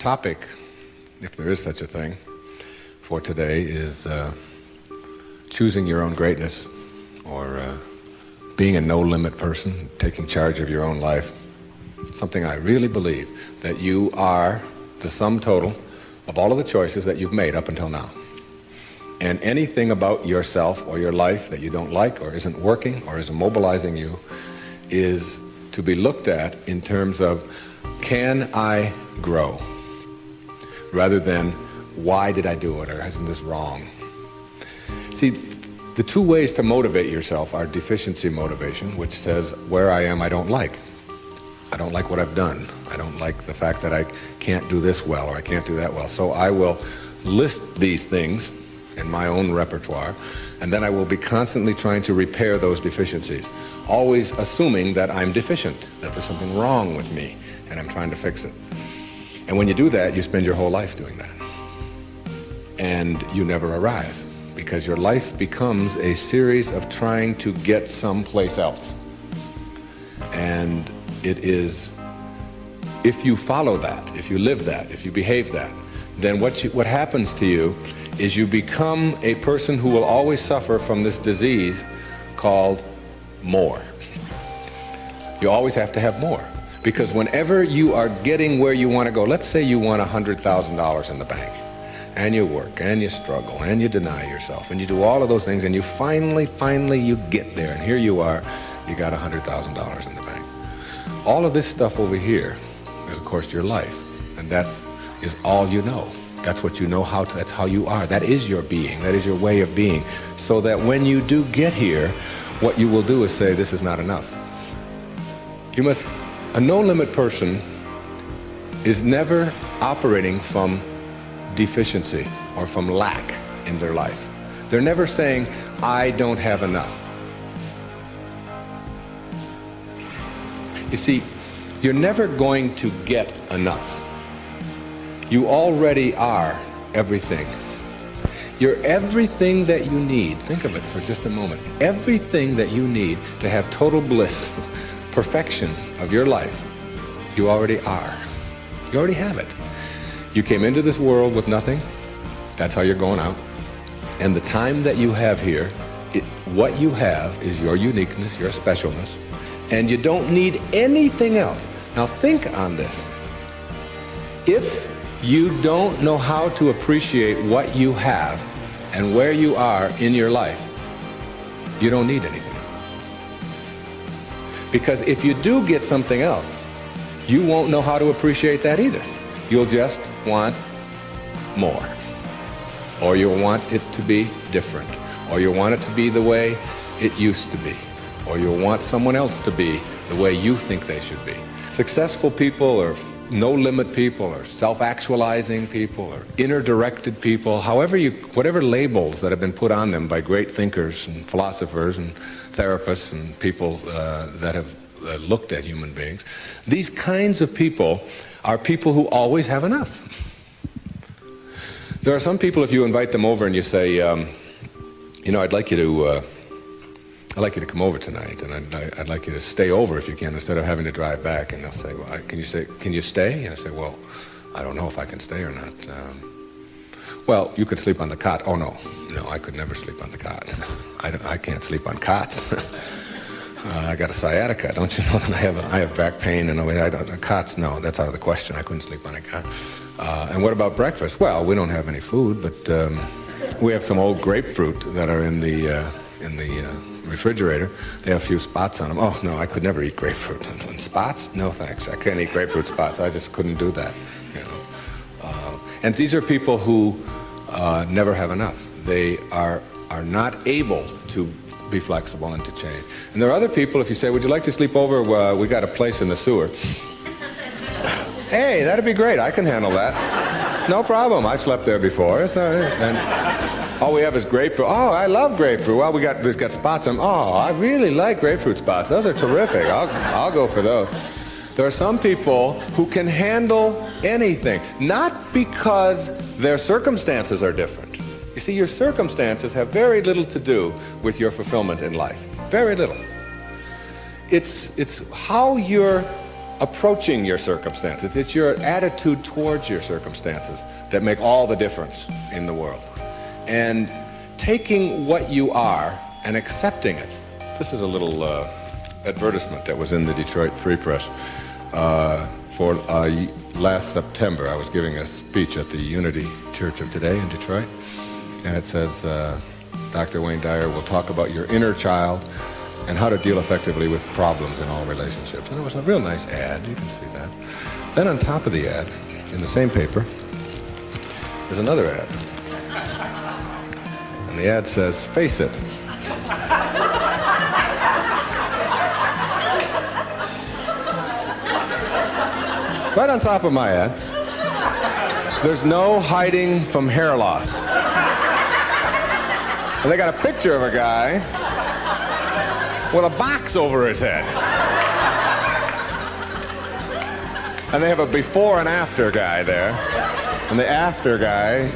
topic, if there is such a thing, for today is choosing your own greatness, or being a no-limit person, taking charge of your own life. Something I really believe, that you are the sum total of all of the choices that you've made up until now. And anything about yourself or your life that you don't like or isn't working or isn't mobilizing you is to be looked at in terms of, can I grow? Rather than, why did I do it, or isn't this wrong? See, the two ways to motivate yourself are deficiency motivation, which says, where I am I don't like. I don't like what I've done. I don't like the fact that I can't do this well or I can't do that well. So I will list these things in my own repertoire, and then I will be constantly trying to repair those deficiencies, always assuming that I'm deficient, that there's something wrong with me, and I'm trying to fix it. And when you do that, you spend your whole life doing that. And you never arrive, because your life becomes a series of trying to get someplace else. And it is, if you follow that, if you live that, if you behave that, then what happens to you is you become a person who will always suffer from this disease called more. You always have to have more. Because whenever you are getting where you want to go, let's say you want $100,000 in the bank, and you work, and you struggle, and you deny yourself, and you do all of those things, and you finally you get there, and here you are, you got $100,000 in the bank. All of this stuff over here is, of course, your life, and that is all you know. That's what you know how to, that's how you are. That is your being. That is your way of being. So that when you do get here, what you will do is say, this is not enough. A no-limit person is never operating from deficiency or from lack in their life. They're never saying, I don't have enough. You see, you're never going to get enough. You already are everything. You're everything that you need. Think of it for just a moment. Everything that you need to have total bliss, perfection of your life, you already are. You already have it. You came into this world with nothing. That's how you're going out. And the time that you have here, what you have is your uniqueness, your specialness, and you don't need anything else. Now think on this. If you don't know how to appreciate what you have and where you are in your life, you don't need anything else. Because if you do get something else, you won't know how to appreciate that either. You'll just want more. Or you'll want it to be different. Or you'll want it to be the way it used to be. Or you'll want someone else to be the way you think they should be. Successful people, or no-limit people, or self-actualizing people, or inner-directed people, whatever labels that have been put on them by great thinkers and philosophers and therapists and people that have looked at human beings, these kinds of people are people who always have enough. There are some people, if you invite them over and you say, you know, I'd like you to come over tonight, and I'd like you to stay over if you can, instead of having to drive back. And they'll say, well, can you stay? And I say, well, I don't know if I can stay or not. Well, you could sleep on the cot. Oh, no, I could never sleep on the cot. I can't sleep on cots. I got a sciatica, don't you know? And I have back pain, and cots, no, that's out of the question. I couldn't sleep on a cot. And what about breakfast? Well, we don't have any food, but we have some old grapefruit that are in the refrigerator. They have a few spots on them. Oh, no, I could never eat grapefruit. And spots? No, thanks. I can't eat grapefruit spots. I just couldn't do that. You know. And these are people who never have enough. They are not able to be flexible and to change. And there are other people, if you say, would you like to sleep over? We got a place in the sewer. Hey, that'd be great. I can handle that. No problem. I slept there before. It's all right. And all we have is grapefruit. Oh, I love grapefruit. Well, we've got spots on them. Oh, I really like grapefruit spots. Those are terrific. I'll go for those. There are some people who can handle anything, not because their circumstances are different. You see, your circumstances have very little to do with your fulfillment in life. Very little. It's how you're approaching your circumstances. It's your attitude towards your circumstances that make all the difference in the world. And taking what you are and accepting it. This is a little advertisement that was in the Detroit Free Press for last September. I was giving a speech at the Unity Church of Today in Detroit, and it says, Dr. Wayne Dyer will talk about your inner child and how to deal effectively with problems in all relationships. And it was a real nice ad, you can see that. Then on top of the ad, in the same paper, there's another ad. And the ad says, face it. Right on top of my ad, there's no hiding from hair loss. And they got a picture of a guy with a box over his head. And they have a before and after guy there. And the after guy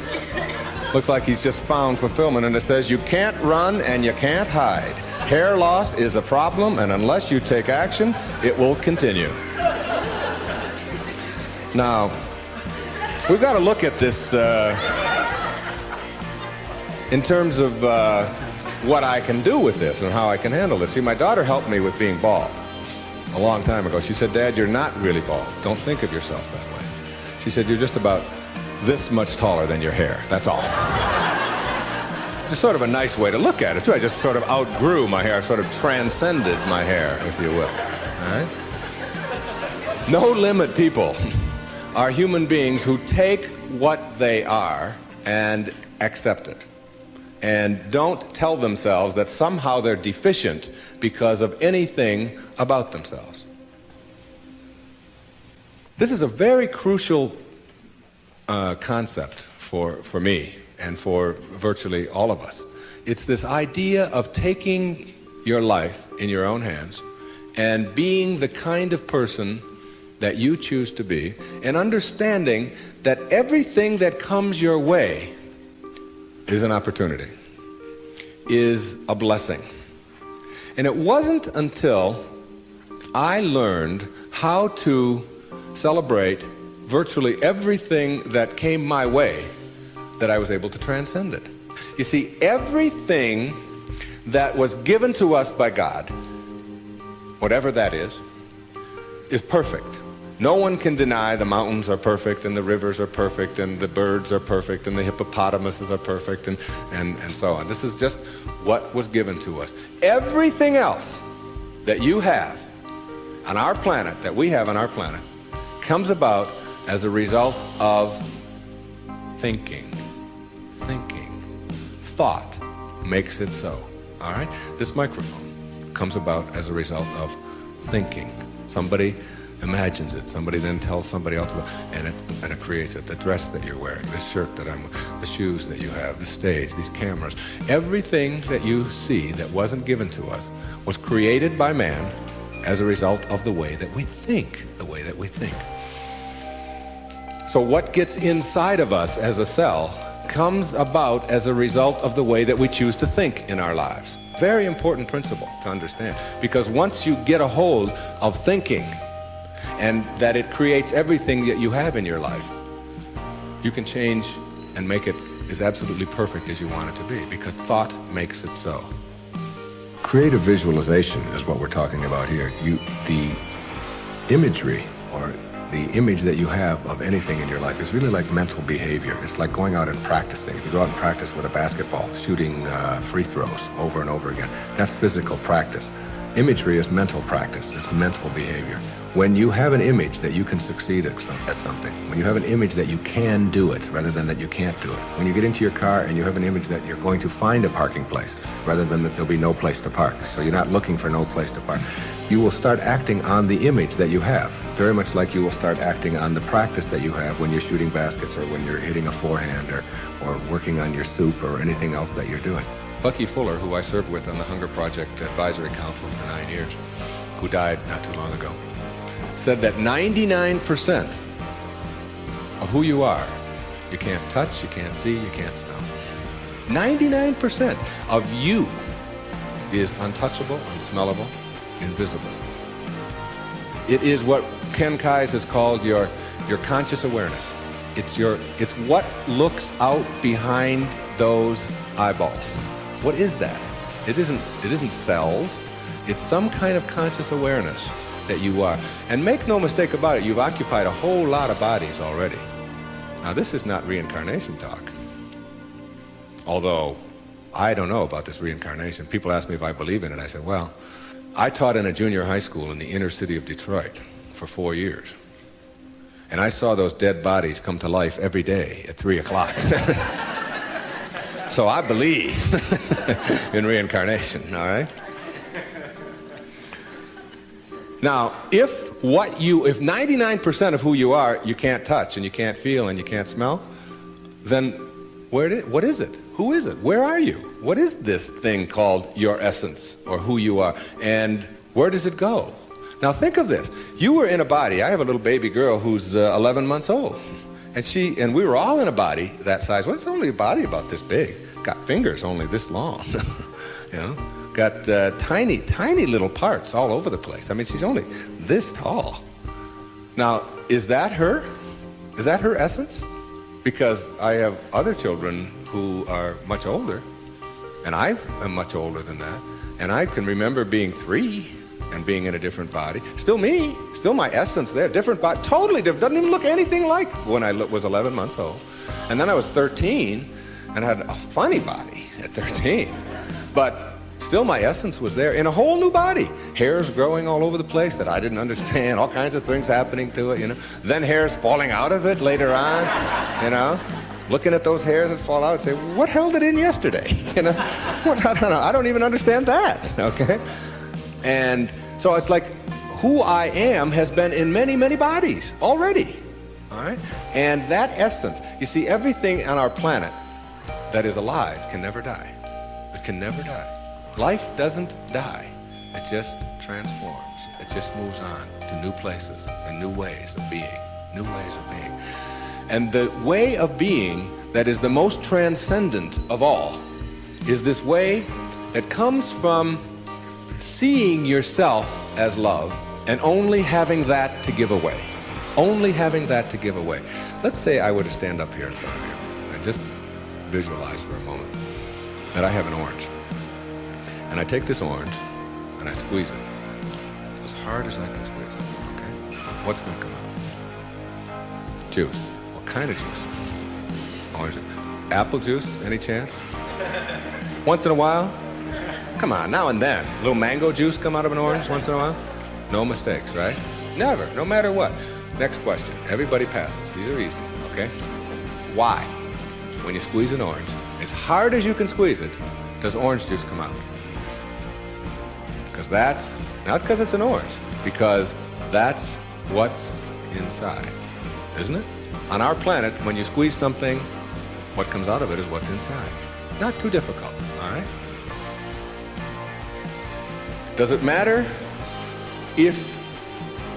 looks like he's just found fulfillment. And it says, you can't run and you can't hide. Hair loss is a problem, and unless you take action, it will continue. Now, we've got to look at this in terms of what I can do with this and how I can handle this. See, my daughter helped me with being bald a long time ago. She said, Dad, you're not really bald. Don't think of yourself that way. She said, you're just about this much taller than your hair. That's all. It's sort of a nice way to look at it, too. I just sort of outgrew my hair, sort of transcended my hair, if you will. All right? No limit people are human beings who take what they are and accept it, and don't tell themselves that somehow they're deficient because of anything about themselves. This is a very crucial concept for me and for virtually all of us. It's this idea of taking your life in your own hands and being the kind of person that you choose to be, and understanding that everything that comes your way is an opportunity, is a blessing. And it wasn't until I learned how to celebrate virtually everything that came my way that I was able to transcend it. You see, everything that was given to us by God, whatever that is perfect. No one can deny the mountains are perfect, and the rivers are perfect, and the birds are perfect, and the hippopotamuses are perfect, and so on. This is just what was given to us. Everything else that you have on our planet, that we have on our planet, comes about as a result of thinking. Thought makes it so. All right? This microphone comes about as a result of thinking. Somebody imagines it. Somebody then tells somebody else about it, and it creates it. The dress that you're wearing, this shirt that I'm wearing, the shoes that you have, the stage, these cameras. Everything that you see that wasn't given to us was created by man as a result of the way that we think. So what gets inside of us as a cell comes about as a result of the way that we choose to think in our lives. Very important principle to understand, because once you get a hold of thinking, and that it creates everything that you have in your life, you can change and make it as absolutely perfect as you want it to be, because thought makes it so. Creative visualization is what we're talking about here. The imagery, or the image that you have of anything in your life, is really like mental behavior. It's like going out and practicing. If you go out and practice with a basketball, shooting free throws over and over again, that's physical practice. Imagery is mental practice. It's mental behavior. When you have an image that you can succeed at something, when you have an image that you can do it rather than that you can't do it, when you get into your car and you have an image that you're going to find a parking place rather than that there'll be no place to park, so you're not looking for no place to park, you will start acting on the image that you have, very much like you will start acting on the practice that you have when you're shooting baskets, or when you're hitting a forehand, or working on your soup, or anything else that you're doing. Bucky Fuller, who I served with on the Hunger Project Advisory Council for 9 years, who died not too long ago, said that 99% of who you are, you can't touch, you can't see, you can't smell. 99% of you is untouchable, unsmellable, invisible. It is what Ken Kai's is called your conscious awareness. It's what looks out behind those eyeballs. What is that? It isn't cells. It's some kind of conscious awareness that you are. And make no mistake about it, you've occupied a whole lot of bodies already. Now, this is not reincarnation talk. Although, I don't know about this reincarnation. People ask me if I believe in it. I said, well, I taught in a junior high school in the inner city of Detroit for 4 years. And I saw those dead bodies come to life every day at 3 o'clock. So I believe in reincarnation, all right? Now, if 99% of who you are, you can't touch and you can't feel and you can't smell, then what is it? Who is it? Where are you? What is this thing called your essence or who you are? And where does it go? Now think of this. You were in a body. I have a little baby girl who's 11 months old. And we were all in a body that size. Well, it's only a body about this big. Got fingers only this long. You know? Got tiny, tiny little parts all over the place. I mean, she's only this tall. Now, is that her? Is that her essence? Because I have other children who are much older, and I am much older than that, and I can remember being 3 and being in a different body. Still me, still my essence there, different body, totally different, doesn't even look anything like when I was 11 months old. And then I was 13 and had a funny body at 13, but still my essence was there in a whole new body. Hairs growing all over the place that I didn't understand, all kinds of things happening to it, you know. Then hairs falling out of it later on, you know. Looking at those hairs that fall out and say, what held it in yesterday? You know, I don't know. I don't even understand that, okay? And so it's like who I am has been in many, many bodies already, all right? And that essence, you see, everything on our planet that is alive can never die. It can never die. Life doesn't die. It just transforms. It just moves on to new places and new ways of being, new ways of being. And the way of being that is the most transcendent of all is this way that comes from seeing yourself as love and only having that to give away. Only having that to give away. Let's say I were to stand up here in front of you and just visualize for a moment that I have an orange. And I take this orange and I squeeze it as hard as I can squeeze it, okay? What's going to come out? Juice. What kind of juice? Orange. Apple juice, any chance? Once in a while? Come on, now and then. A little mango juice come out of an orange once in a while? No mistakes, right? Never, no matter what. Next question. Everybody passes. These are easy, okay? Why, when you squeeze an orange, as hard as you can squeeze it, does orange juice come out? Because that's, not because it's an orange, because that's what's inside, isn't it? On our planet, when you squeeze something, what comes out of it is what's inside. Not too difficult, all right? Does it matter if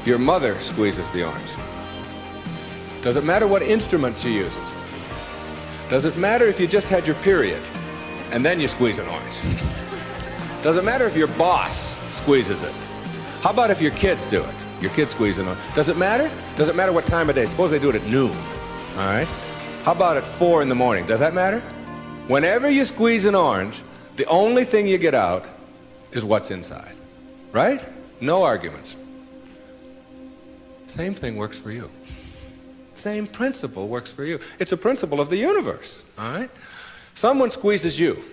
your mother squeezes the orange? Does it matter what instrument she uses? Does it matter if you just had your period and then you squeeze an orange? Does it matter if your boss squeezes it? How about if your kids do it? Your kids squeeze it. Does it matter? Does it matter what time of day? Suppose they do it at noon, all right? How about at 4 in the morning? Does that matter? Whenever you squeeze an orange, the only thing you get out is what's inside, right? No arguments. Same thing works for you. Same principle works for you. It's a principle of the universe, all right? Someone squeezes you.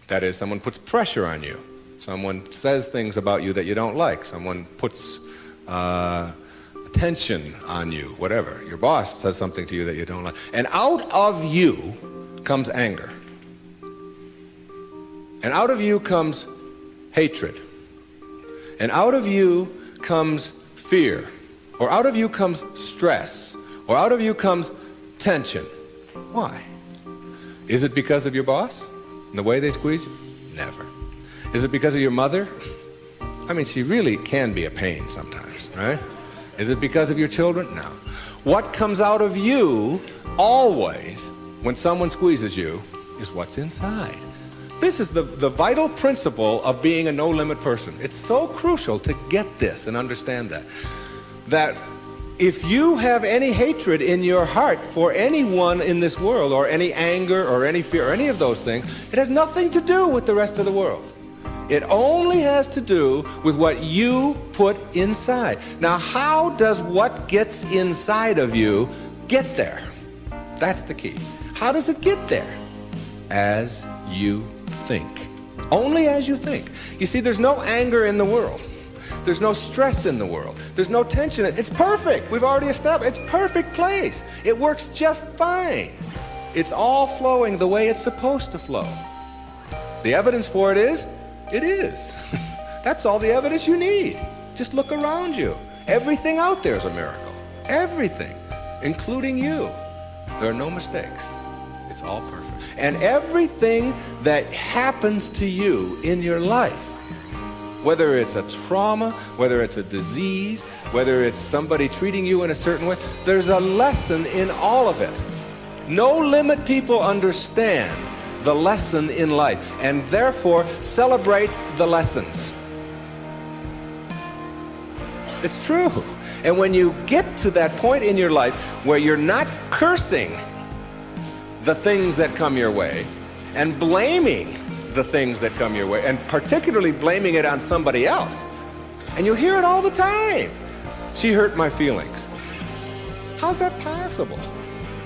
That is, someone puts pressure on you. Someone says things about you that you don't like. Someone puts attention on you, whatever. Your boss says something to you that you don't like. And out of you comes anger. And out of you comes hatred. And out of you comes fear. Or out of you comes stress. Or out of you comes tension. Why? Is it because of your boss and the way they squeeze you? Never. Is it because of your mother? I mean, she really can be a pain sometimes, right? Is it because of your children? No. What comes out of you always when someone squeezes you is what's inside. This is the vital principle of being a no-limit person. It's so crucial to get this and understand that. that if you have any hatred in your heart for anyone in this world, or any anger or any fear or any of those things, it has nothing to do with the rest of the world. It only has to do with what you put inside. Now, how does what gets inside of you get there? That's the key. How does it get there? As you think. Only as you think. You see, there's no anger in the world. There's no stress in the world. There's no tension. It's perfect. We've already established. It's perfect place. It works just fine. It's all flowing the way it's supposed to flow. The evidence for it is, it is. That's all the evidence you need. Just look around you. Everything out there is a miracle. Everything, including you. There are no mistakes. It's all perfect. And everything that happens to you in your life, whether it's a trauma, whether it's a disease, whether it's somebody treating you in a certain way, there's a lesson in all of it. No limit people understand the lesson in life, and therefore celebrate the lessons. It's true. And when you get to that point in your life where you're not cursing the things that come your way and blaming the things that come your way, and particularly blaming it on somebody else, and you hear it all the time. She hurt my feelings. How's that possible?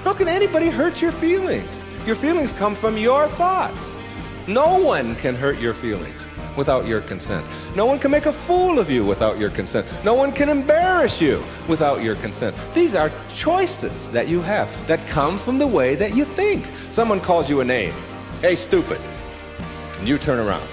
How can anybody hurt your feelings? Your feelings come from your thoughts. No one can hurt your feelings without your consent. No one can make a fool of you without your consent. No one can embarrass you without your consent. These are choices that you have that come from the way that you think. Someone calls you a name. Hey, stupid. And you turn around.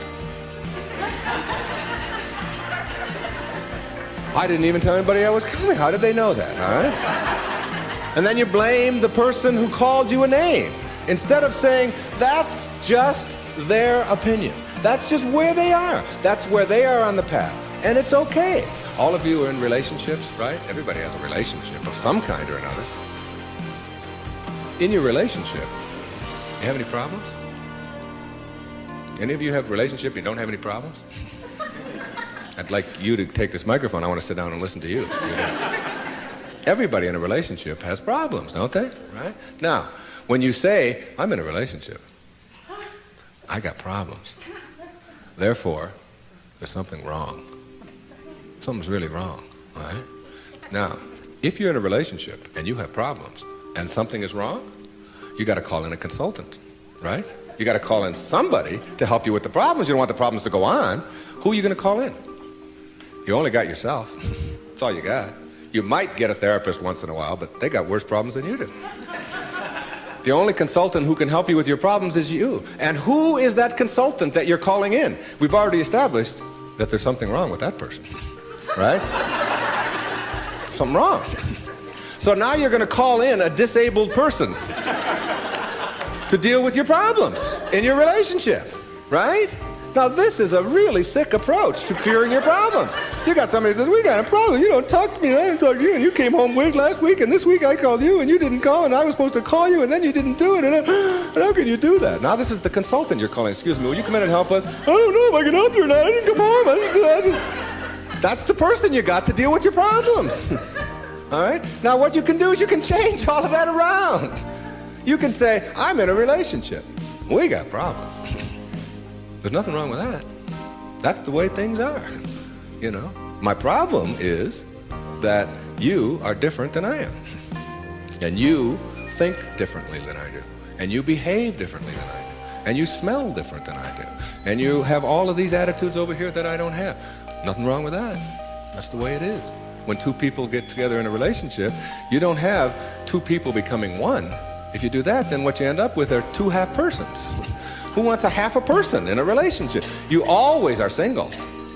I didn't even tell anybody I was coming. How did they know that, all right? And then you blame the person who called you a name, instead of saying, that's just their opinion. That's just where they are. That's where they are on the path. And it's okay. All of you are in relationships, right? Everybody has a relationship of some kind or another. In your relationship, you have any problems? Any of you have a relationship you don't have any problems? I'd like you to take this microphone. I want to sit down and listen to you. Everybody in a relationship has problems, don't they? Right? Now, when you say, I'm in a relationship, I got problems. Therefore, there's something wrong. Something's really wrong, right? Now, if you're in a relationship and you have problems and something is wrong, you got to call in a consultant, right? You got to call in somebody to help you with the problems. You don't want the problems to go on. Who are you going to call in? You only got yourself. That's all you got. You might get a therapist once in a while, but they got worse problems than you do. The only consultant who can help you with your problems is you. And who is that consultant that you're calling in? We've already established that there's something wrong with that person, right? Something wrong. So now you're going to call in a disabled person to deal with your problems in your relationship, right? Now this is a really sick approach to curing your problems. You got somebody who says, we got a problem, you don't talk to me, and I didn't talk to you, and you came home late last week, and this week I called you, and you didn't call, and I was supposed to call you, and then you didn't do it, and how can you do that? Now this is the consultant you're calling. Excuse me, will you come in and help us? I don't know if I can help you or not. I didn't come home. That's the person you got to deal with your problems. All right? Now what you can do is you can change all of that around. You can say, I'm in a relationship. We got problems. There's nothing wrong with that. That's the way things are, you know. My problem is that you are different than I am. And you think differently than I do. And you behave differently than I do. And you smell different than I do. And you have all of these attitudes over here that I don't have. Nothing wrong with that. That's the way it is. When two people get together in a relationship, you don't have two people becoming one. If you do that, then what you end up with are two half persons. Who wants a half a person in a relationship? You always are single.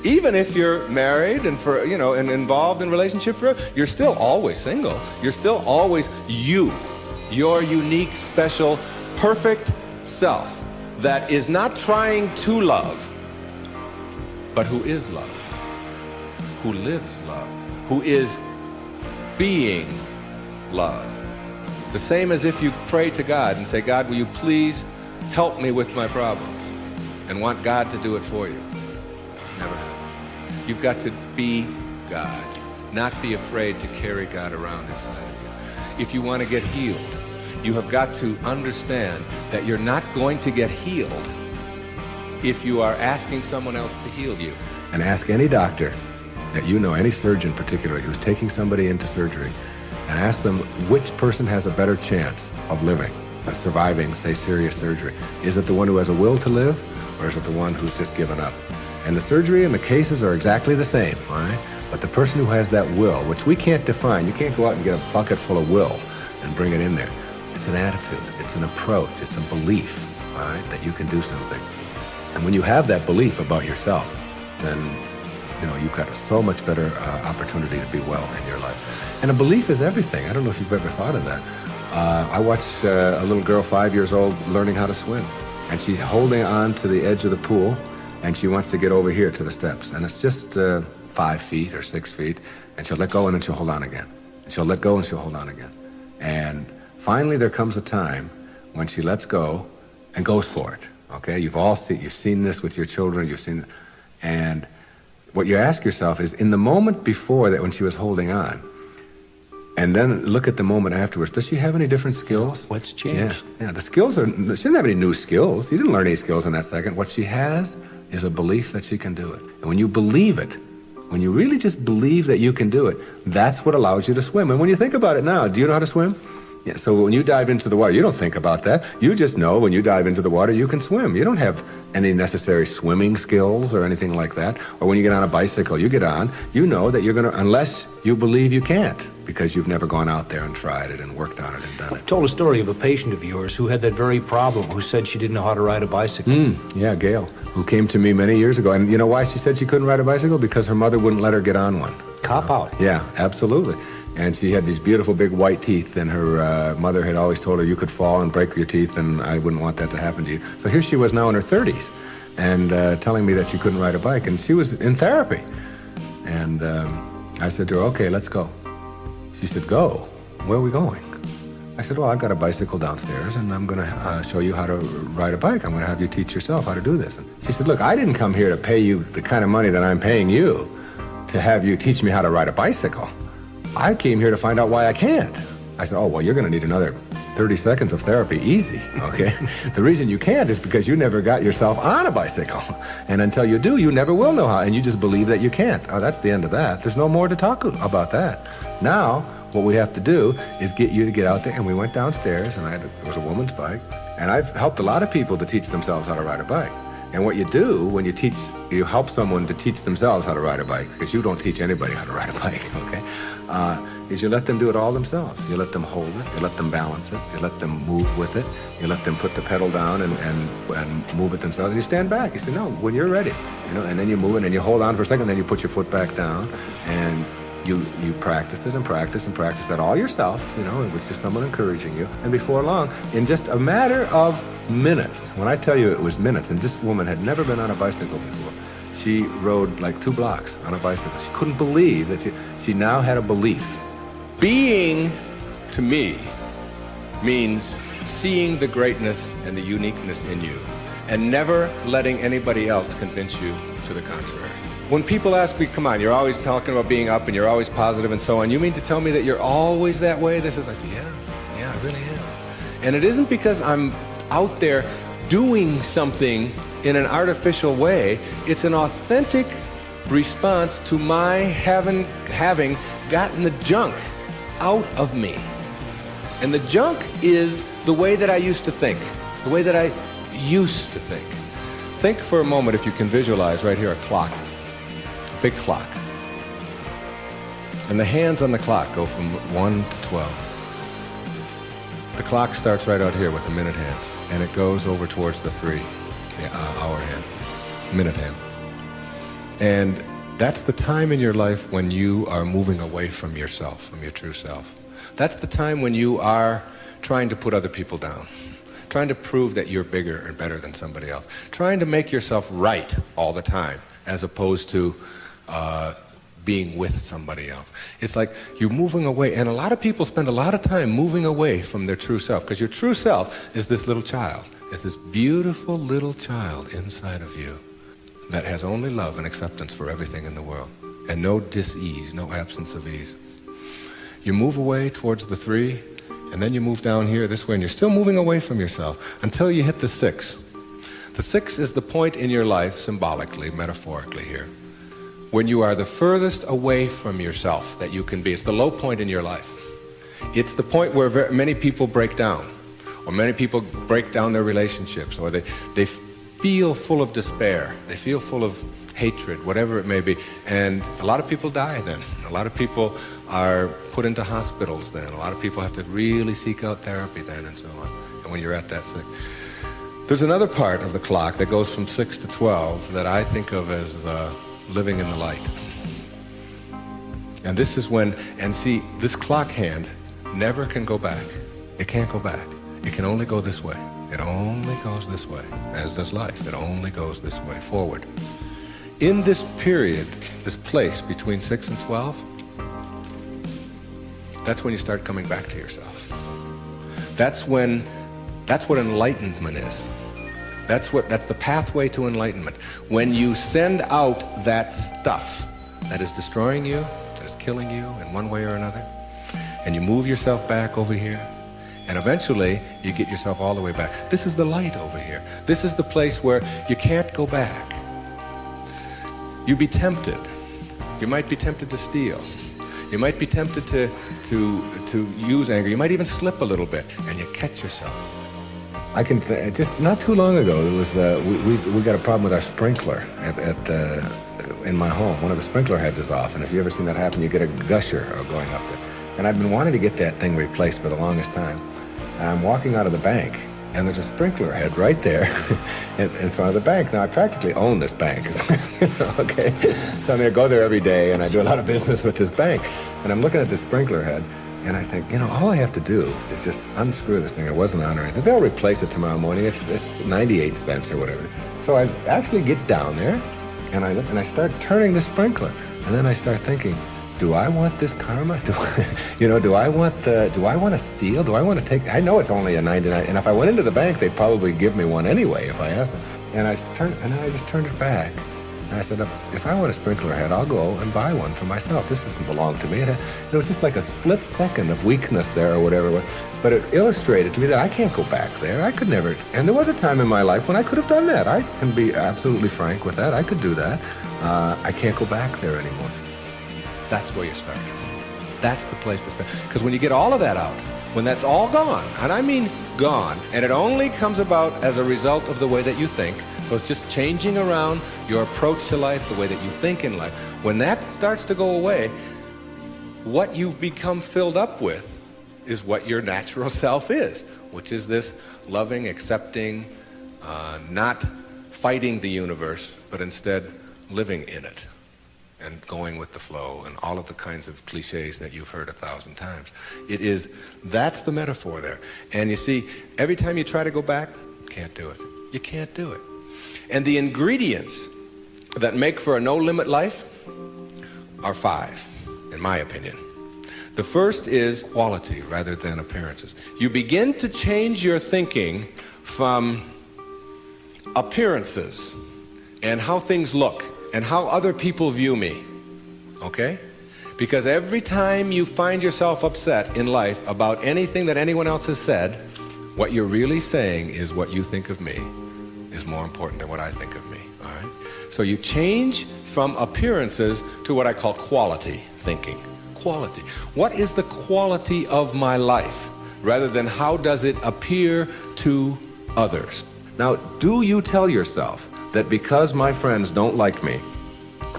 Even if you're married and and involved in a relationship forever, you're still always single. You're still always you. Your unique, special, perfect self that is not trying to love, but who is love, who lives love, who is being love. The same as if you pray to God and say, God, will you please help me with my problems, and want God to do it for you. Never happen. You've got to be God. not be afraid to carry God around inside of you. If you want to get healed, you have got to understand that you're not going to get healed if you are asking someone else to heal you. And ask any doctor that you know, any surgeon particularly, who's taking somebody into surgery, and ask them which person has a better chance of living, of surviving, say, serious surgery. Is it the one who has a will to live, or is it the one who's just given up? And the surgery and the cases are exactly the same, all right? But the person who has that will, which we can't define, you can't go out and get a bucket full of will and bring it in there. It's an attitude, it's an approach, it's a belief, all right, that you can do something. And when you have that belief about yourself, then, you know, you've got so much better opportunity to be well in your life. And a belief is everything. I don't know if you've ever thought of that. I watched a little girl, 5 years old, learning how to swim. And she's holding on to the edge of the pool, and she wants to get over here to the steps. And it's just 5 feet or 6 feet, and she'll let go, and then she'll hold on again. And she'll let go, and she'll hold on again. And finally, there comes a time when she lets go and goes for it. Okay, you've seen this with your children. You've seen, and what you ask yourself is, in the moment before that, when she was holding on, and then look at the moment afterwards. Does she have any different skills? What's changed? Yeah. The skills are. She didn't have any new skills. She didn't learn any skills in that second. What she has is a belief that she can do it. And when you believe it, when you really just believe that you can do it, that's what allows you to swim. And when you think about it now, do you know how to swim? Yeah, so when you dive into the water, you don't think about that. You just know when you dive into the water, you can swim. You don't have any necessary swimming skills or anything like that. Or when you get on a bicycle, you get on, you know that you're going to, unless you believe you can't, because you've never gone out there and tried it and worked on it and done it. You told a story of a patient of yours who had that very problem, who said she didn't know how to ride a bicycle. Yeah, Gail, who came to me many years ago. And you know why she said she couldn't ride a bicycle? Because her mother wouldn't let her get on one. Cop out. Yeah, absolutely. And she had these beautiful big white teeth, and her mother had always told her you could fall and break your teeth, and I wouldn't want that to happen to you. So here she was now in her 30s, and telling me that she couldn't ride a bike, and she was in therapy. And I said to her, okay, let's go. She said, go? Where are we going? I said, well, I've got a bicycle downstairs, and I'm going to show you how to ride a bike. I'm going to have you teach yourself how to do this. And she said, look, I didn't come here to pay you the kind of money that I'm paying you to have you teach me how to ride a bicycle. I came here to find out why I can't. I said, oh, well, you're going to need another 30 seconds of therapy, easy, okay? The reason you can't is because you never got yourself on a bicycle. And until you do, you never will know how, and you just believe that you can't. Oh, that's the end of that. There's no more to talk about that. Now, what we have to do is get you to get out there, and we went downstairs, and it was a woman's bike, and I've helped a lot of people to teach themselves how to ride a bike. And what you do when you help someone to teach themselves how to ride a bike, because you don't teach anybody how to ride a bike, okay? Is you let them do it all themselves. You let them hold it, you let them balance it, you let them move with it, you let them put the pedal down and move it themselves, and you stand back. You say, no, when you're ready, you know, and then you move it, and you hold on for a second, then you put your foot back down, and you practice it and practice and practice that all yourself, you know, with just someone encouraging you, and before long, in just a matter of minutes, when I tell you it was minutes, and this woman had never been on a bicycle before, she rode like 2 blocks on a bicycle. She couldn't believe that she now had a belief. Being, to me, means seeing the greatness and the uniqueness in you and never letting anybody else convince you to the contrary. When people ask me, come on, you're always talking about being up and you're always positive and so on, you mean to tell me that you're always that way? I say, yeah, I really am. And it isn't because I'm out there doing something in an artificial way. It's an authentic response to my having gotten the junk out of me. And the junk is the way that I used to think, the way that I used to think. Think for a moment, if you can visualize right here, a clock, a big clock. And the hands on the clock go from 1 to 12. The clock starts right out here with the minute hand, and it goes over towards the 3, the hour hand, minute hand. And that's the time in your life when you are moving away from yourself, from your true self. That's the time when you are trying to put other people down, trying to prove that you're bigger and better than somebody else, trying to make yourself right all the time, as opposed to being with somebody else. It's like you're moving away, and a lot of people spend a lot of time moving away from their true self, because your true self is this little child, is this beautiful little child inside of you that has only love and acceptance for everything in the world. and no dis-ease, no absence of ease. You move away towards the 3, and then you move down here this way, and you're still moving away from yourself until you hit the 6. The 6 is the point in your life, symbolically, metaphorically here, when you are the furthest away from yourself that you can be. It's the low point in your life. It's the point where many people break down, or many people break down their relationships, or they feel full of despair, they feel full of hatred, whatever it may be. And a lot of people die then. A lot of people are put into hospitals then. A lot of people have to really seek out therapy then, and so on. And when you're at that 6. There's another part of the clock that goes from 6 to 12 that I think of as living in the light. And this is when, and see, this clock hand never can go back. It can't go back. It can only go this way. It only goes this way, as does life. It only goes this way, forward. In this period, this place between 6 and 12, that's when you start coming back to yourself. That's what enlightenment is. That's the pathway to enlightenment. When you send out that stuff that is destroying you, that is killing you in one way or another, and you move yourself back over here, and eventually you get yourself all the way back. This is the light over here. This is the place where you can't go back. You'd be tempted. You might be tempted to steal. You might be tempted to use anger. You might even slip a little bit, and you catch yourself. I can just not too long ago, it was we got a problem with our sprinkler in my home. One of the sprinkler heads is off, and if you ever seen that happen, you get a gusher going up there. And I've been wanting to get that thing replaced for the longest time. And I'm walking out of the bank, and there's a sprinkler head right there in front of the bank. Now, I practically own this bank, okay? So I go there every day, and I do a lot of business with this bank. And I'm looking at this sprinkler head, and I think, all I have to do is just unscrew this thing. It wasn't on or anything. They'll replace it tomorrow morning. It's 98 cents or whatever. So I actually get down there, and I start turning the sprinkler. And then I start thinking, do I want this karma? Do I want to steal? Do I want to take? I know it's only a 99, and if I went into the bank, they'd probably give me one anyway if I asked them. And then I just turned it back. And I said, if I want a sprinkler head, I'll go and buy one for myself. This doesn't belong to me. It was just like a split second of weakness there or whatever. But it illustrated to me that I can't go back there. I could never. And there was a time in my life when I could have done that. I can be absolutely frank with that. I could do that. I can't go back there anymore. That's where you start. That's the place to start. Because when you get all of that out, when that's all gone, and I mean gone, and it only comes about as a result of the way that you think, so it's just changing around your approach to life, the way that you think in life. When that starts to go away, what you become filled up with is what your natural self is, which is this loving, accepting, not fighting the universe, but instead living in it and going with the flow and all of the kinds of cliches that you've heard 1,000 times. That's the metaphor there. And you see, every time you try to go back, can't do it. You can't do it. And the ingredients that make for a no-limit life are 5, in my opinion. The first is quality rather than appearances. You begin to change your thinking from appearances and how things look and how other people view me, okay? Because every time you find yourself upset in life about anything that anyone else has said, what you're really saying is what you think of me is more important than what I think of me, all right? So you change from appearances to what I call quality thinking. Quality. What is the quality of my life rather than how does it appear to others? Now, do you tell yourself that because my friends don't like me,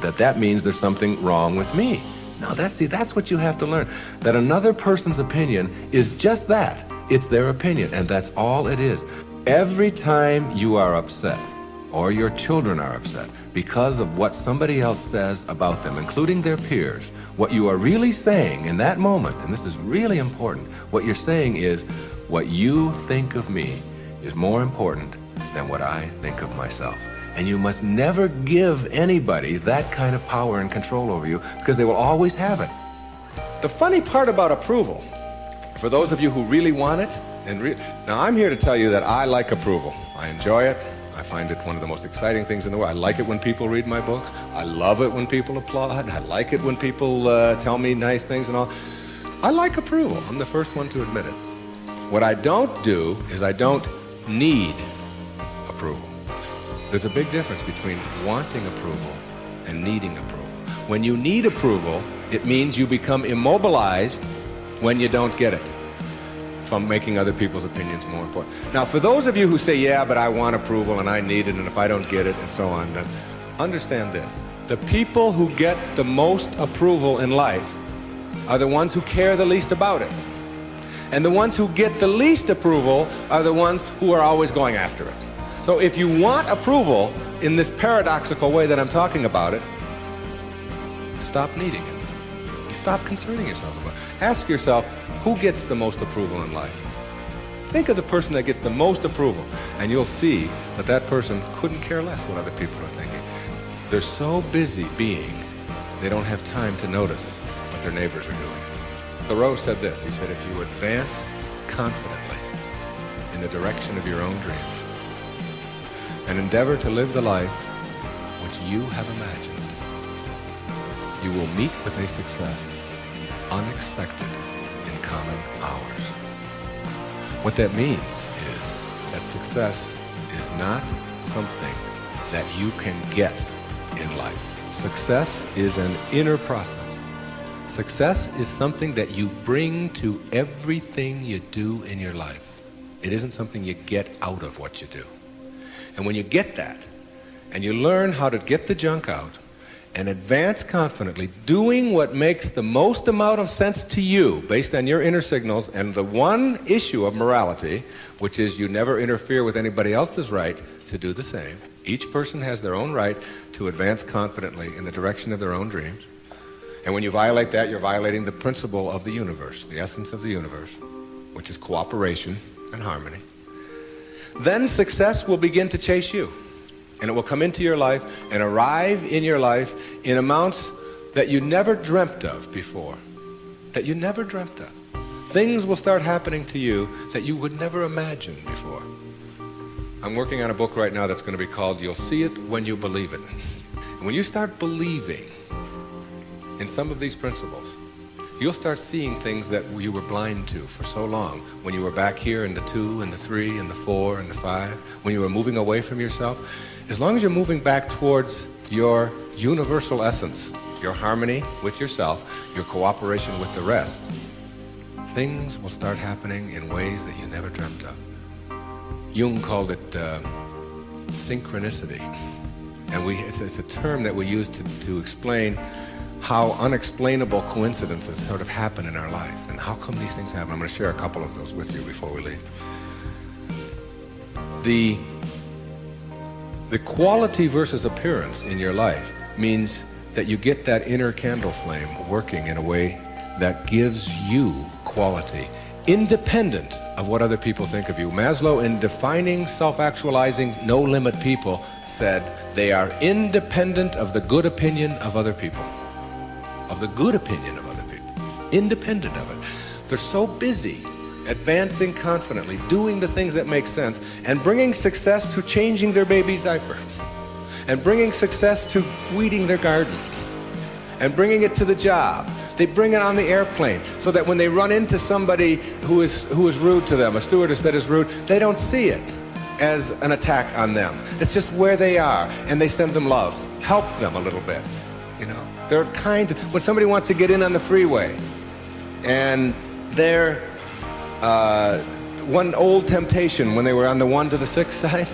that means there's something wrong with me? No, that's what you have to learn. That another person's opinion is just that. It's their opinion, and that's all it is. Every time you are upset, or your children are upset, because of what somebody else says about them, including their peers, what you are really saying in that moment, and this is really important, what you're saying is, what you think of me is more important than what I think of myself. And you must never give anybody that kind of power and control over you, because they will always have it. The funny part about approval, for those of you who really want it, now I'm here to tell you that I like approval. I enjoy it. I find it one of the most exciting things in the world. I like it when people read my books. I love it when people applaud. I like it when people tell me nice things and all. I like approval. I'm the first one to admit it. What I don't do is I don't need approval. There's a big difference between wanting approval and needing approval. When you need approval, it means you become immobilized when you don't get it, from making other people's opinions more important. Now, for those of you who say, yeah, but I want approval and I need it, and if I don't get it, and so on, then understand this. The people who get the most approval in life are the ones who care the least about it. And the ones who get the least approval are the ones who are always going after it. So if you want approval in this paradoxical way that I'm talking about it, stop needing it. Stop concerning yourself about it. Ask yourself, who gets the most approval in life? Think of the person that gets the most approval, and you'll see that that person couldn't care less what other people are thinking. They're so busy being, they don't have time to notice what their neighbors are doing. Thoreau said this. He said, if you advance confidently in the direction of your own dreams and endeavor to live the life which you have imagined, you will meet with a success unexpected in common hours. What that means is that success is not something that you can get in life. Success is an inner process. Success is something that you bring to everything you do in your life. It isn't something you get out of what you do. And when you get that, and you learn how to get the junk out, and advance confidently, doing what makes the most amount of sense to you based on your inner signals and the one issue of morality, which is you never interfere with anybody else's right to do the same. Each person has their own right to advance confidently in the direction of their own dreams. And when you violate that, you're violating the principle of the universe, the essence of the universe, which is cooperation and harmony. Then success will begin to chase you. And it will come into your life and arrive in your life in amounts that you never dreamt of before. That you never dreamt of. Things will start happening to you that you would never imagine before. I'm working on a book right now that's going to be called You'll See It When You Believe It. And when you start believing in some of these principles, you'll start seeing things that you were blind to for so long. When you were back here in the 2 and the 3 and the 4 and the 5, when you were moving away from yourself, as long as you're moving back towards your universal essence, your harmony with yourself, your cooperation with the rest, things will start happening in ways that you never dreamt of. Jung called it synchronicity. And it's a term that we use to explain how unexplainable coincidences sort of happen in our life. And how come these things happen? I'm going to share a couple of those with you before we leave. The quality versus appearance in your life means that you get that inner candle flame working in a way that gives you quality, independent of what other people think of you. Maslow, in defining self-actualizing, no-limit people, said they are independent of the good opinion of other people. Of the good opinion of other people. Independent of it. They're so busy advancing confidently, doing the things that make sense, and bringing success to changing their baby's diaper, and bringing success to weeding their garden, and bringing it to the job. They bring it on the airplane so that when they run into somebody who is rude to them, a stewardess that is rude, they don't see it as an attack on them. It's just where they are, and they send them love. Help them a little bit, you know. They're kind. When somebody wants to get in on the freeway, and they're one old temptation when they were on the 1 to the 6 side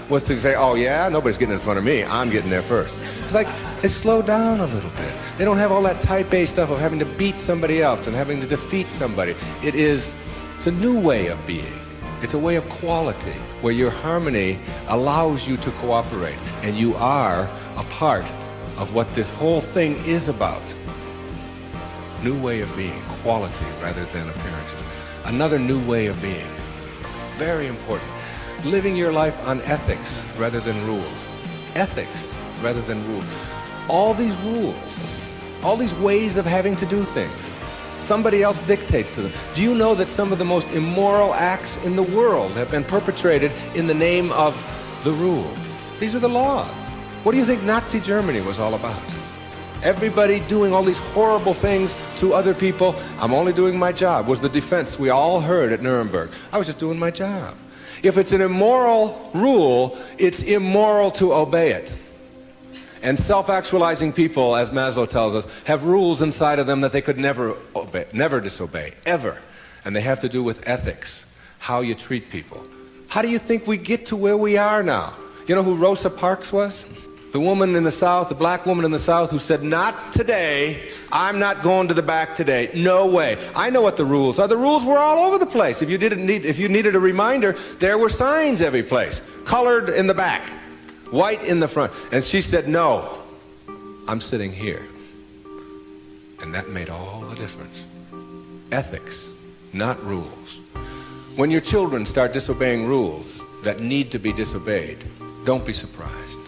was to say, oh yeah, nobody's getting in front of me, I'm getting there first. It's like they slow down a little bit. They don't have all that type A stuff of having to beat somebody else and having to defeat somebody. It's a new way of being. It's a way of quality where your harmony allows you to cooperate, and you are a part of what this whole thing is about. New way of being, quality rather than appearances. Another new way of being, very important. Living your life on ethics rather than rules. Ethics rather than rules. All these rules, all these ways of having to do things, somebody else dictates to them. Do you know that some of the most immoral acts in the world have been perpetrated in the name of the rules. These are the laws. What do you think Nazi Germany was all about? Everybody doing all these horrible things to other people. I'm only doing my job, was the defense we all heard at Nuremberg. I was just doing my job. If it's an immoral rule, it's immoral to obey it. And self-actualizing people, as Maslow tells us, have rules inside of them that they could never obey, never disobey, ever. And they have to do with ethics, how you treat people. How do you think we get to where we are now? You know who Rosa Parks was? The woman in the South, the black woman in the South who said, not today, I'm not going to the back today, no way. I know what the rules are. The rules were all over the place. If you needed a reminder, there were signs every place, colored in the back, white in the front. And she said, no, I'm sitting here. And that made all the difference. Ethics, not rules. When your children start disobeying rules that need to be disobeyed, don't be surprised.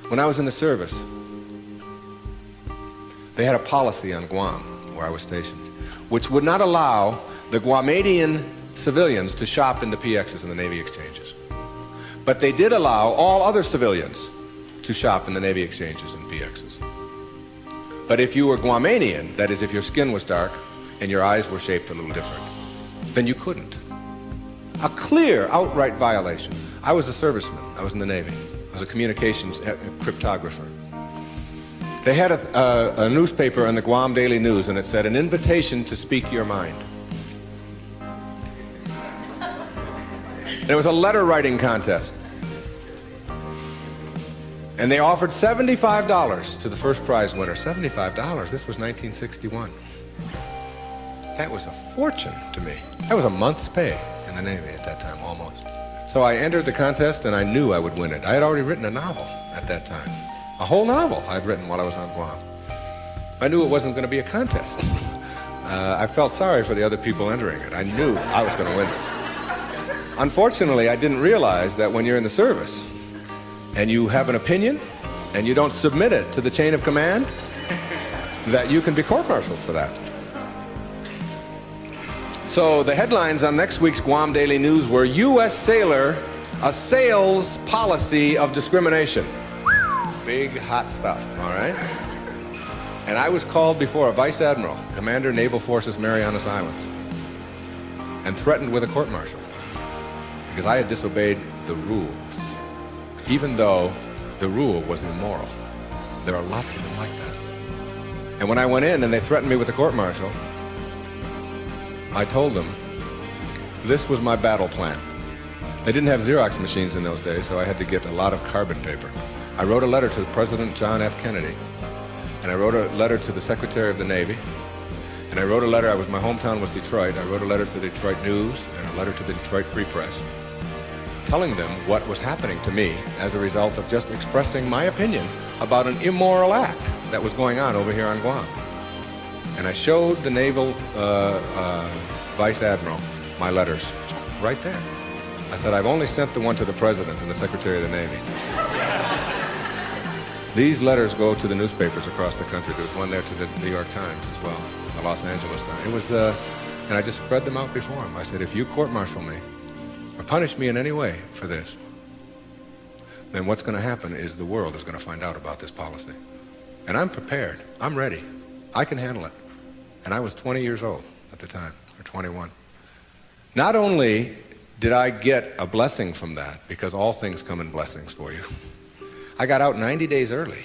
When I was in the service, they had a policy on Guam, where I was stationed, which would not allow the Guamanian civilians to shop in the PXs and the Navy exchanges. But they did allow all other civilians to shop in the Navy exchanges and PXs. But if you were Guamanian, that is, if your skin was dark and your eyes were shaped a little different, then you couldn't. A clear, outright violation. I was a serviceman. I was in the Navy. I was a communications cryptographer. They had a newspaper in the Guam Daily News, and it said, an invitation to speak your mind. There was a letter writing contest. And they offered $75 to the first prize winner. $75? This was 1961. That was a fortune to me. That was a month's pay in the Navy at that time, almost. So I entered the contest, and I knew I would win it. I had already written a novel at that time. A whole novel I'd written while I was on Guam. I knew it wasn't going to be a contest. I felt sorry for the other people entering it. I knew I was going to win it. Unfortunately, I didn't realize that when you're in the service, and you have an opinion, and you don't submit it to the chain of command, that you can be court-martialed for that. So the headlines on next week's Guam Daily News were, U.S. sailor assails policy of discrimination. Big, hot stuff, all right? And I was called before a Vice Admiral, Commander Naval Forces Marianas Islands, and threatened with a court-martial because I had disobeyed the rules, even though the rule was immoral. There are lots of them like that. And when I went in and they threatened me with a court-martial, I told them this was my battle plan. They didn't have Xerox machines in those days, so I had to get a lot of carbon paper. I wrote a letter to President John F. Kennedy, and I wrote a letter to the Secretary of the Navy, and I wrote a letter, my hometown was Detroit, I wrote a letter to the Detroit News and a letter to the Detroit Free Press, telling them what was happening to me as a result of just expressing my opinion about an immoral act that was going on over here on Guam. And I showed the Naval Vice Admiral my letters right there. I said, I've only sent the one to the President and the Secretary of the Navy. These letters go to the newspapers across the country. There was one there to the New York Times as well, the Los Angeles Times. It was, and I just spread them out before him. I said, if you court-martial me or punish me in any way for this, then what's going to happen is the world is going to find out about this policy. And I'm prepared. I'm ready. I can handle it. And I was 20 years old at the time, or 21. Not only did I get a blessing from that, because all things come in blessings for you, I got out 90 days early.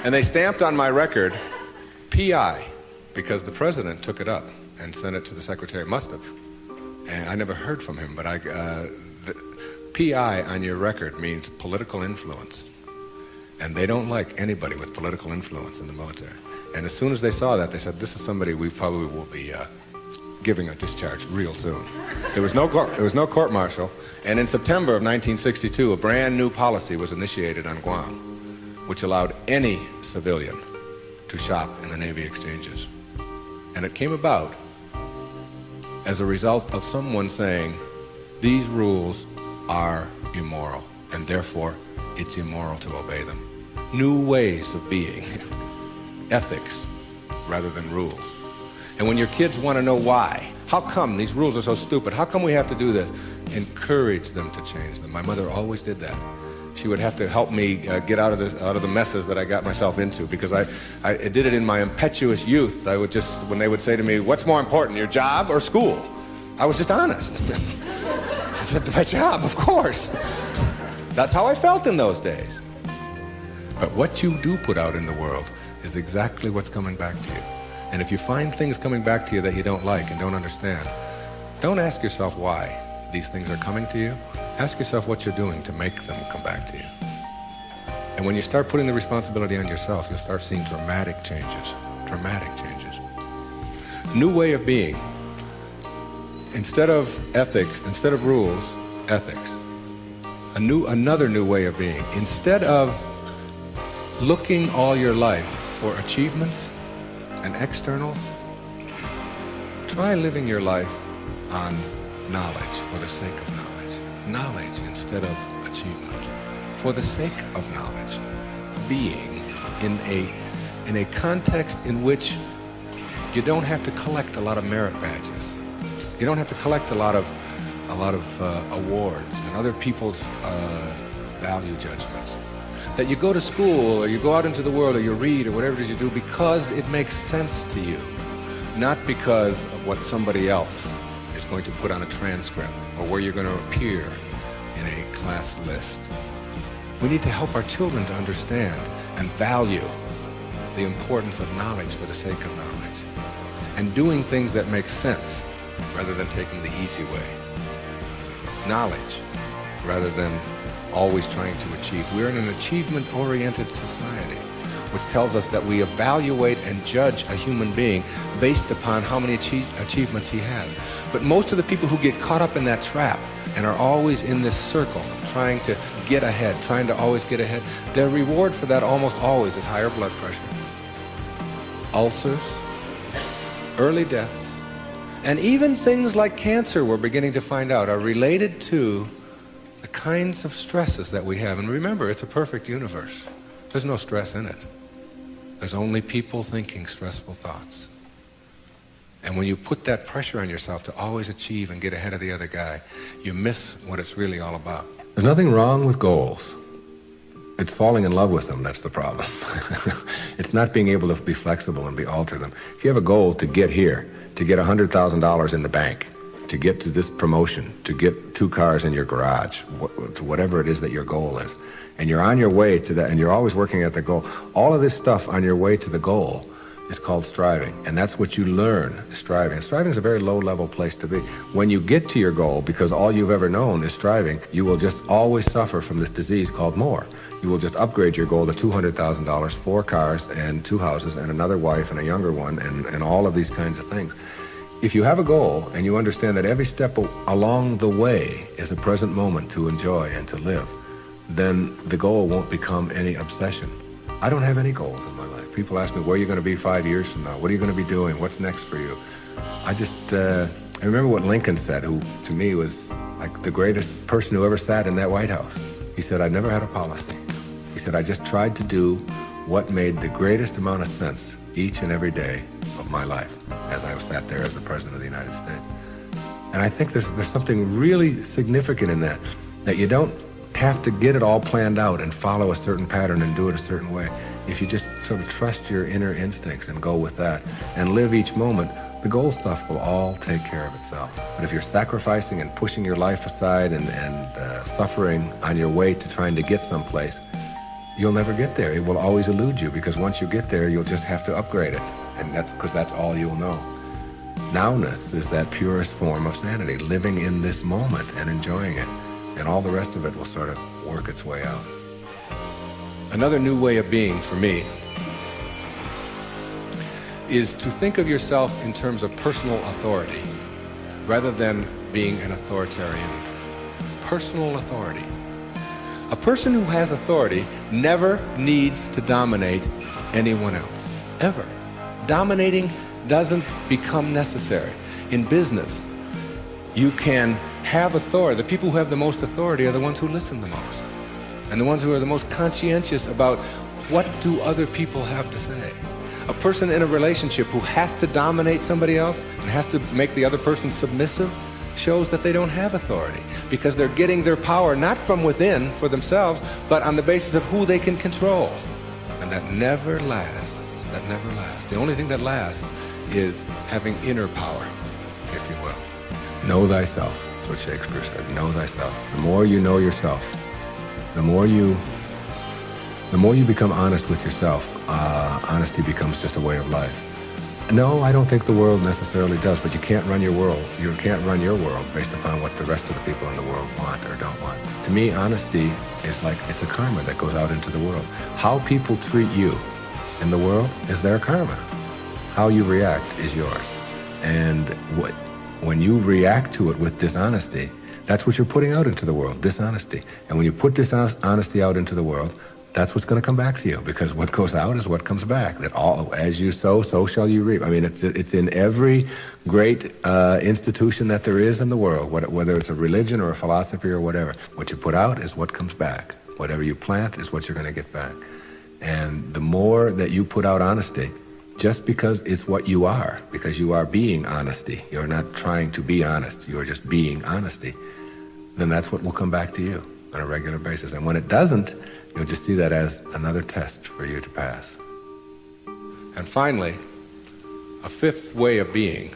And they stamped on my record, P.I., because the President took it up and sent it to the Secretary. Must have. And I never heard from him, but the P.I. on your record means political influence. And they don't like anybody with political influence in the military. And as soon as they saw that, they said, this is somebody we probably will be giving a discharge real soon. There was no court-martial, and in September of 1962, a brand new policy was initiated on Guam, which allowed any civilian to shop in the Navy exchanges. And it came about as a result of someone saying, these rules are immoral, and therefore it's immoral to obey them. New ways of being, ethics rather than rules. And when your kids want to know why, how come these rules are so stupid, how come we have to do this, encourage them to change them. My mother always did that. She would have to help me get out of the messes that I got myself into, because I did it in my impetuous youth. I would just, when they would say to me, what's more important, your job or school? I was just honest. I said, my job, of course. That's how I felt in those days. But what you do put out in the world is exactly what's coming back to you. And if you find things coming back to you that you don't like and don't understand, don't ask yourself why these things are coming to you. Ask yourself what you're doing to make them come back to you. And when you start putting the responsibility on yourself, you'll start seeing dramatic changes. Dramatic changes. New way of being. Instead of ethics, instead of rules, ethics. Another new way of being. Instead of looking all your life for achievements and externals, try living your life on knowledge for the sake of knowledge. Knowledge instead of achievement. For the sake of knowledge. Being in a context in which you don't have to collect a lot of merit badges. You don't have to collect a lot of awards and other people's value judgments. That you go to school or you go out into the world or you read or whatever it is you do because it makes sense to you, not because of what somebody else is going to put on a transcript or where you're going to appear in a class list. We need to help our children to understand and value the importance of knowledge for the sake of knowledge and doing things that make sense rather than taking the easy way. Knowledge rather than always trying to achieve. We're in an achievement-oriented society, which tells us that we evaluate and judge a human being based upon how many achievements he has. But most of the people who get caught up in that trap and are always in this circle of trying to get ahead, trying to always get ahead, their reward for that almost always is higher blood pressure, ulcers, early deaths, and even things like cancer, we're beginning to find out, are related to the kinds of stresses that we have. And remember, it's a perfect universe. There's no stress in it. There's only people thinking stressful thoughts. And when you put that pressure on yourself to always achieve and get ahead of the other guy, you miss what it's really all about. There's nothing wrong with goals. It's falling in love with them that's the problem. It's not being able to be flexible and alter them. If you have a goal to get here, to get $100,000 in the bank, to get to this promotion, to get 2 cars in your garage, to whatever it is that your goal is, and you're on your way to that, and you're always working at the goal, all of this stuff on your way to the goal is called striving, and that's what you learn, striving. And striving is a very low-level place to be. When you get to your goal, because all you've ever known is striving, you will just always suffer from this disease called more. You will just upgrade your goal to $200,000, 4 cars and 2 houses and another wife and a younger one and all of these kinds of things. If you have a goal and you understand that every step along the way is a present moment to enjoy and to live, then the goal won't become any obsession. I don't have any goals in my life. People ask me, where are you going to be 5 years from now? What are you going to be doing? What's next for you? I remember what Lincoln said, who to me was like the greatest person who ever sat in that White House. He said, I never had a policy. He said, I just tried to do what made the greatest amount of sense each and every day of my life as I sat there as the President of the United States. And I think there's something really significant in that you don't have to get it all planned out and follow a certain pattern and do it a certain way. If you just sort of trust your inner instincts and go with that and live each moment, the goal stuff will all take care of itself. But if you're sacrificing and pushing your life aside and suffering on your way to trying to get someplace, you'll never get there. It will always elude you, because once you get there, you'll just have to upgrade it. And that's because that's all you'll know. Nowness is that purest form of sanity, living in this moment and enjoying it. And all the rest of it will sort of work its way out. Another new way of being for me is to think of yourself in terms of personal authority rather than being an authoritarian. Personal authority. A person who has authority never needs to dominate anyone else, ever. Dominating doesn't become necessary. In business, you can have authority. The people who have the most authority are the ones who listen the most, and the ones who are the most conscientious about what do other people have to say. A person in a relationship who has to dominate somebody else and has to make the other person submissive shows that they don't have authority, because they're getting their power not from within for themselves, but on the basis of who they can control. And that never lasts. That never lasts. The only thing that lasts is having inner power, if you will. Know thyself. That's what Shakespeare said. Know thyself. The more you know yourself, the more you become honest with yourself, honesty becomes just a way of life. No, I don't think the world necessarily does, but you can't run your world. You can't run your world based upon what the rest of the people in the world want or don't want. To me, honesty is like, it's a karma that goes out into the world. How people treat you in the world is their karma. How you react is yours. And when you react to it with dishonesty, that's what you're putting out into the world, dishonesty. And when you put dishonesty out into the world, that's what's going to come back to you, because what goes out is what comes back. That all, as you sow, so shall you reap. I mean, it's in every great institution that there is in the world, whether it's a religion or a philosophy or whatever. What you put out is what comes back. Whatever you plant is what you're going to get back. And the more that you put out honesty, just because it's what you are, because you are being honesty, you're not trying to be honest, you're just being honesty, then that's what will come back to you on a regular basis. And when it doesn't, you'll just see that as another test for you to pass. And finally, a fifth way of being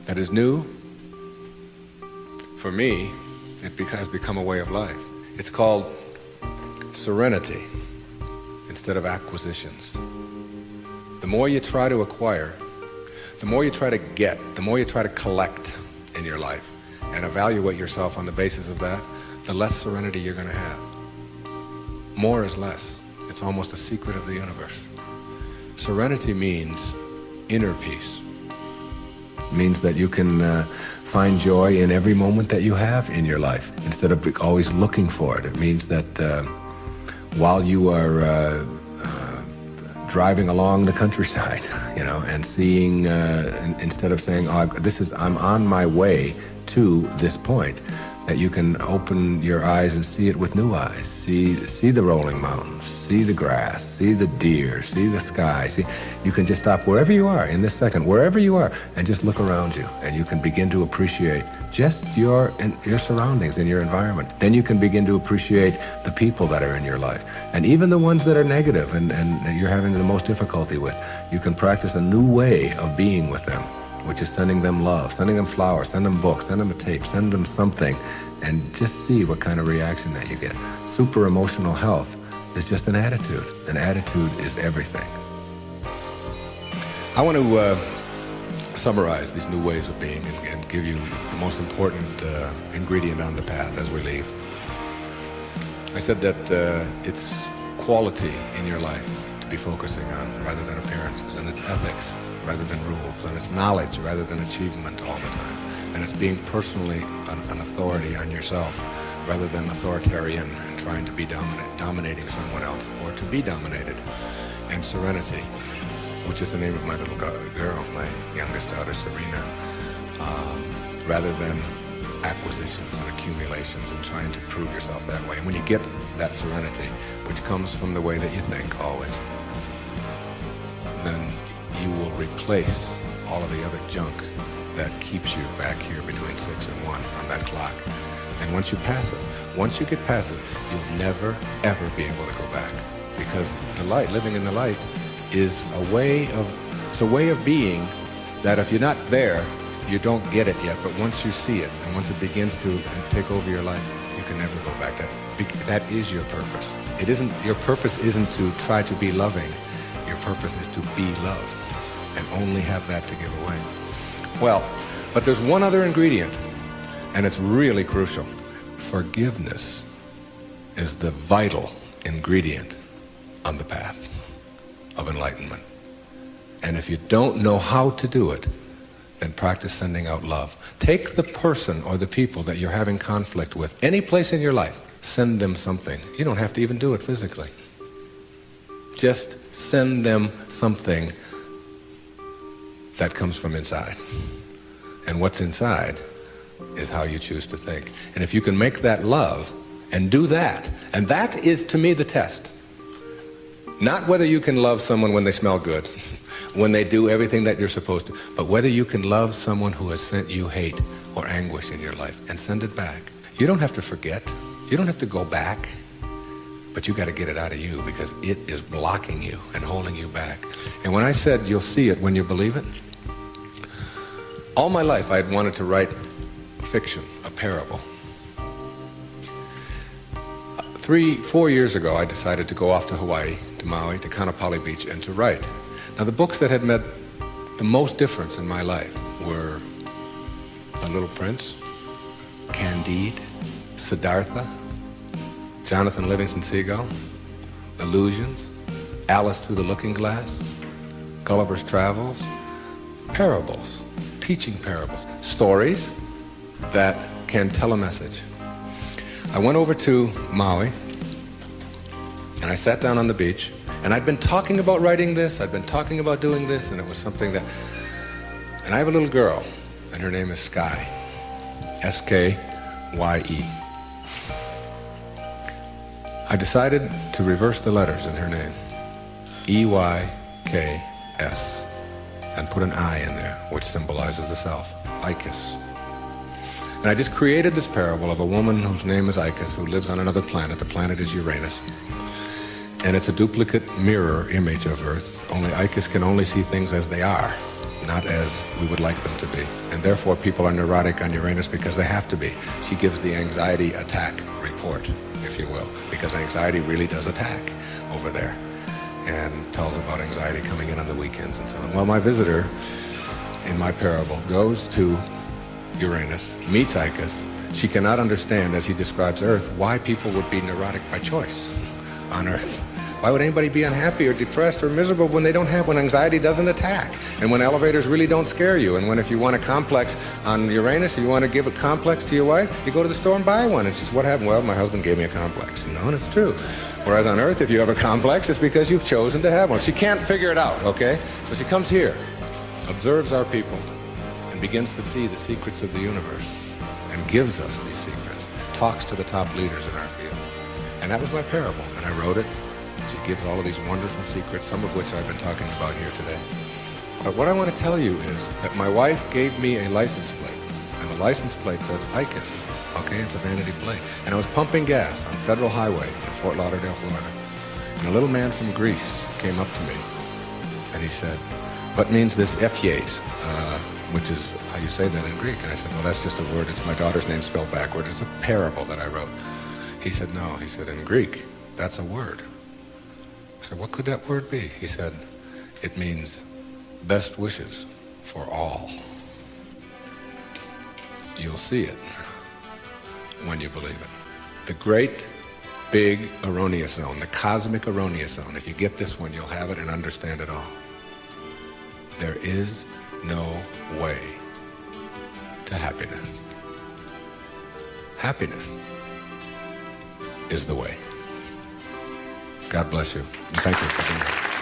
that is new, for me, it has become a way of life. It's called serenity instead of acquisitions. The more you try to acquire, the more you try to get, the more you try to collect in your life and evaluate yourself on the basis of that, the less serenity you're going to have. More is less. It's almost a secret of the universe. Serenity means inner peace. It means that you can find joy in every moment that you have in your life instead of always looking for it. It means that while you are driving along the countryside, and seeing, instead of saying, oh, I'm on my way to this point, that you can open your eyes and see it with new eyes. See the rolling mountains, see the grass, see the deer, see the sky. You can just stop wherever you are in this second, wherever you are, and just look around you, and you can begin to appreciate just your surroundings and your environment. Then you can begin to appreciate the people that are in your life, and even the ones that are negative and you're having the most difficulty with. You can practice a new way of being with them, which is sending them love, sending them flowers, send them books, send them a tape, send them something, and just see what kind of reaction that you get. Super emotional health is just an attitude. An attitude is everything. I want to summarize these new ways of being and give you the most important ingredient on the path as we leave. I said that it's quality in your life to be focusing on rather than appearances, and it's ethics rather than rules, and it's knowledge rather than achievement all the time, and it's being personally an authority on yourself rather than authoritarian and trying to be dominating someone else or to be dominated, and serenity, which is the name of my little girl, my youngest daughter, Serena, rather than acquisitions and accumulations and trying to prove yourself that way. And when you get that serenity, which comes from the way that you think always, then you will replace all of the other junk that keeps you back here between 6 and 1 on that clock. And once you pass it, once you get past it, you'll never, ever be able to go back. Because the light, living in the light, is a way of being that if you're not there, you don't get it yet. But once you see it, and once it begins to take over your life, you can never go back. That is your purpose. Your purpose isn't to try to be loving. Your purpose is to be love, and only have that to give away. Well, but there's one other ingredient, and it's really crucial. Forgiveness is the vital ingredient on the path of enlightenment. And if you don't know how to do it, then practice sending out love. Take the person or the people that you're having conflict with, any place in your life, send them something. You don't have to even do it physically. Just send them something that comes from inside. And what's inside is how you choose to think. And if you can make that love and do that, and that is to me the test. Not whether you can love someone when they smell good, when they do everything that you're supposed to. But whether you can love someone who has sent you hate or anguish in your life and send it back. You don't have to forget. You don't have to go back. But you got to get it out of you because it is blocking you and holding you back. And when I said you'll see it when you believe it, all my life I had wanted to write fiction, a parable. 3-4 years ago, I decided to go off to Hawaii, to Maui, to Kaanapali Beach, and to write. Now, the books that had made the most difference in my life were The Little Prince, Candide, Siddhartha, Jonathan Livingston Seagull, Illusions, Alice Through the Looking Glass, Gulliver's Travels, parables, teaching parables, stories that can tell a message. I went over to Maui, and I sat down on the beach, and I'd been talking about writing this, I'd been talking about doing this, and it was something that... And I have a little girl, and her name is Sky, S-K-Y-E. I decided to reverse the letters in her name, E-Y-K-S, and put an I in there, which symbolizes the self, Icus. And I just created this parable of a woman whose name is Icus, who lives on another planet. The planet is Uranus. And it's a duplicate mirror image of Earth, only Icus can only see things as they are, not as we would like them to be. And therefore people are neurotic on Uranus because they have to be. She gives the anxiety attack report, if you will, because anxiety really does attack over there, and tells about anxiety coming in on the weekends and so on. Well, my visitor in my parable goes to Uranus, meets Icus. She cannot understand, as he describes Earth, why people would be neurotic by choice on Earth. Why would anybody be unhappy or depressed or miserable when anxiety doesn't attack, and when elevators really don't scare you, and when if you want a complex on Uranus, if you want to give a complex to your wife, you go to the store and buy one. And she says, what happened? Well, my husband gave me a complex. And it's true. Whereas on Earth, if you have a complex, it's because you've chosen to have one. She can't figure it out, okay? So she comes here, observes our people, and begins to see the secrets of the universe, and gives us these secrets, talks to the top leaders in our field. And that was my parable, and I wrote it. She gives all of these wonderful secrets, some of which I've been talking about here today. But what I want to tell you is that my wife gave me a license plate, and the license plate says Icus, okay? It's a vanity plate. And I was pumping gas on Federal Highway in Fort Lauderdale, Florida. And a little man from Greece came up to me, and he said, what means this Ephies? Which is how you say that in Greek. And I said, well, that's just a word. It's my daughter's name spelled backward. It's a parable that I wrote. He said, no. He said, in Greek, that's a word. I said, what could that word be? He said, it means best wishes for all. You'll see it when you believe it. The great, big erroneous zone, the cosmic erroneous zone. If you get this one, you'll have it and understand it all. There is no way to happiness. Happiness is the way. God bless you, and thank you for being here.